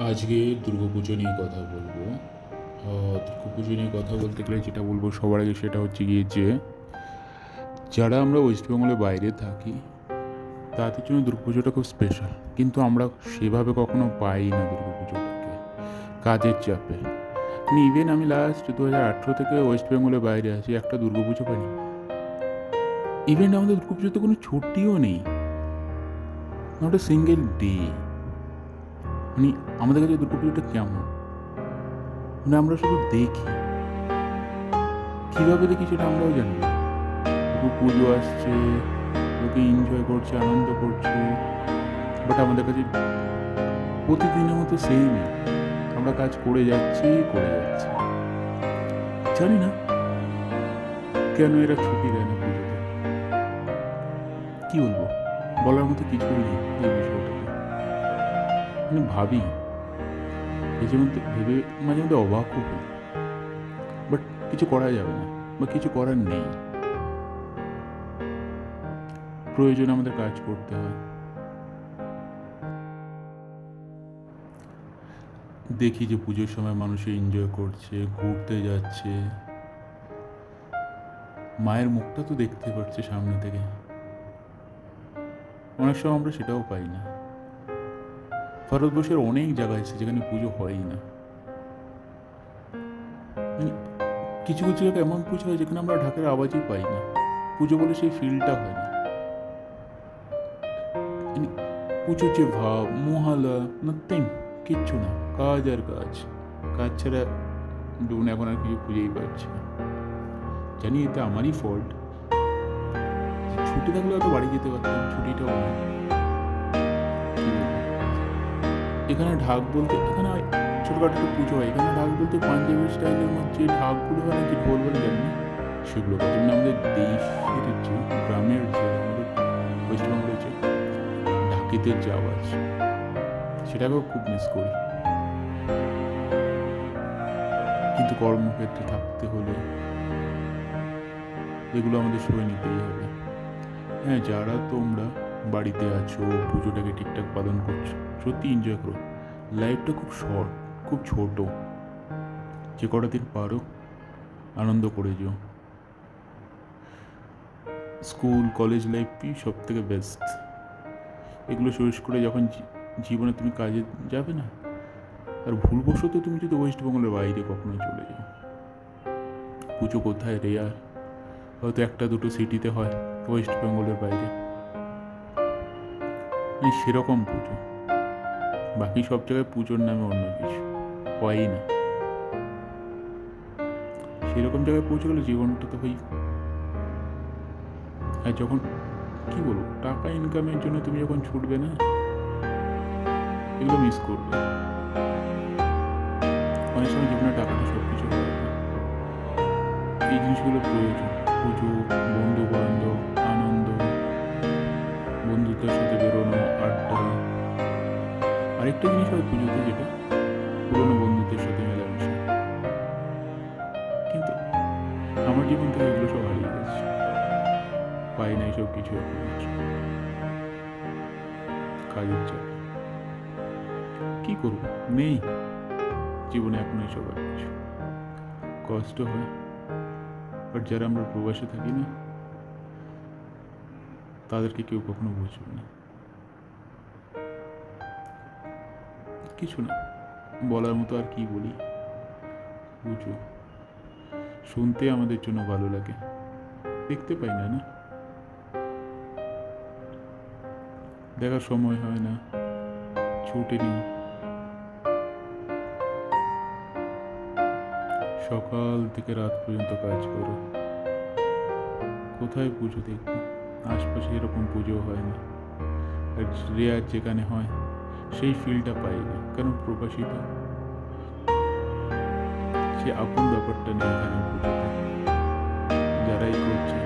আজকে দুর্গাপুজো নিয়ে কথা বলবো। দুর্গাপুজো নিয়ে কথা বলতে গেলে যেটা বলবো সবার আগে সেটা হচ্ছে গিয়ে যে যারা আমরা ওয়েস্টবেঙ্গলের বাইরে থাকি তাদের জন্য দুর্গাপুজোটা খুব স্পেশাল, কিন্তু আমরা সেভাবে কখনো পাই না দুর্গাপুজোটাকে, কাজের চাপে। ইভেন আমি লাস্ট 2018 থেকে ওয়েস্ট বেঙ্গলের বাইরে আছি, একটা দুর্গাপুজো পাইনি। ইভেন আমাদের দুর্গাপুজোতে কোনো ছুটিও নেই, নট এ সিঙ্গেল ডে। মানে আমাদের কাছে দুর্গাপুজোটা কেমন, মানে আমরা শুধু দেখি, কীভাবে দেখি সেটা আমরাও জানি না। লোক পুজো আসছে, লোকে এনজয় করছে, আনন্দ করছে, বাট আমাদের কাছে প্রতিদিনের মতো সেমই, আমরা কাজ করে যাচ্ছি। জানি না কেন এরা ছুটি দেয় না পুজোতে। কী বলবো, বলার মতো কিছুই নেই এই বিষয়টাতে। মানে ভাবি, মাঝে মধ্যে ভেবে মাঝে মধ্যে অবাকও হই, বাট কিছু করা যাবে না বা কিছু করার নেই। প্রয়োজনে আমাদের কাজ করতে হয়। দেখি যে পুজোর সময় মানুষ এনজয় করছে, ঘুরতে যাচ্ছে, মায়ের মুখটা তো দেখতে পাচ্ছে সামনে থেকে। অনেক সময় আমরা সেটাও পাই না। ভারতবর্ষের অনেক জায়গা আছে যেখানে পুজো হয়ই না। মানে কিছু কিছু জায়গায় এমন পুজো হয় যেখানে আমরা ঢাকের আওয়াজই পাই না, পুজো বলে সেই ফিলটা হয় না। মানে পুজোর যে ভাব, মহালয়া, নাথিং, কিচ্ছু না, কাজ আর কাজ। কাজ ছাড়া জীবনে এখন আর কিছু খুঁজেই পাচ্ছি না। জানি এতে আমারই ফল্ট, ছুটি থাকলে হয়তো বাড়ি যেতে পারতাম, ছুটিটাও নেই। এখানে ঢাক বলতে, এখানে ছোটখাটো একটা পুজো হয়, এখানে ঢাক বলতে পাঞ্জাবি স্টাইলের মধ্যে ঢাকগুলো হয় নাকি ঢোল বলে জানি না, সেগুলো যেমন আমাদের দেশের যে গ্রামের যে আমাদের ওয়েস্টবেঙ্গলের যে ঢাকিদের যে আওয়াজ, সেটাকেও খুব মিস করি। কিন্তু কর্মক্ষেত্রে থাকতে হলে এগুলো আমাদের সয়ে নিতেই হবে। হ্যাঁ, যারা তোমরা বাড়িতে আছো, পুজোটাকে ঠিকঠাক পালন করছো, সত্যি এনজয় করো। লাইফটা খুব শর্ট, খুব ছোট, যে কটা দিন পারো আনন্দ করে যেও। স্কুল কলেজ লাইফই সব থেকে বেস্ট। এগুলো শেষ করে যখন জীবনে তুমি কাজে যাবে না, আর ভুলবশত তুমি যদি ওয়েস্ট বেঙ্গলের বাইরে কখনো চলে যাও, পুজো কোথায় রেয়ার, হয়তো একটা দুটো সিটিতে হয় ওয়েস্ট বেঙ্গলের বাইরে, সেরকম পুজো। বাকি সব জায়গায় পুজোর নামে অন্য কিছু হয়ই না। সেরকম জায়গায় পৌঁছে গেলে জীবনটা তো হয়। আর যখন কি বলবো, টাকা ইনকামের জন্য তুমি যখন ছুটবে না, এগুলো মিস করবে। অনেক সময় জীবনে টাকাটা সব কিছু হয় না। এই জিনিসগুলো প্রয়োজন। পুজো, বন্ধু বান্ধব, আনন্দ, বন্ধুদের সাথে বেরোনো, আড্ডা। আরেকটা জিনিস হয় পুজোতে, যেটা পুরোনো বন্ধুদের সাথে মেলামেশা। কিন্তু আমার জীবন থেকে এগুলো সব হারিয়ে গেছে, পাই না এসব কিছু এখন। কাজের চাপ, কি করবো, নেই জীবনে এখন এইসব আর কিছু। কষ্ট হয়, বাট যারা আমরা প্রবাসে থাকি না, তাদেরকে কেউ কখনো বুঝবে না। কিছু না, বলার মতো আর কি বলি। বুঝো, শুনতে আমাদের জন্য ভালো লাগে, দেখতে পাই না, না দেখার সময় হয় না, ছুটি নেই। সকাল থেকে রাত পর্যন্ত কাজ করো, কোথায় পুজো দেখবো? আশপাশে এরকম পুজো হয় না, আর রেয়ার যেখানে হয় সেই ফিলটা পাই না, কারণ প্রকাশিত সে আপন ব্যাপারটা নেই এখানে পুজোতে। যারাই করছে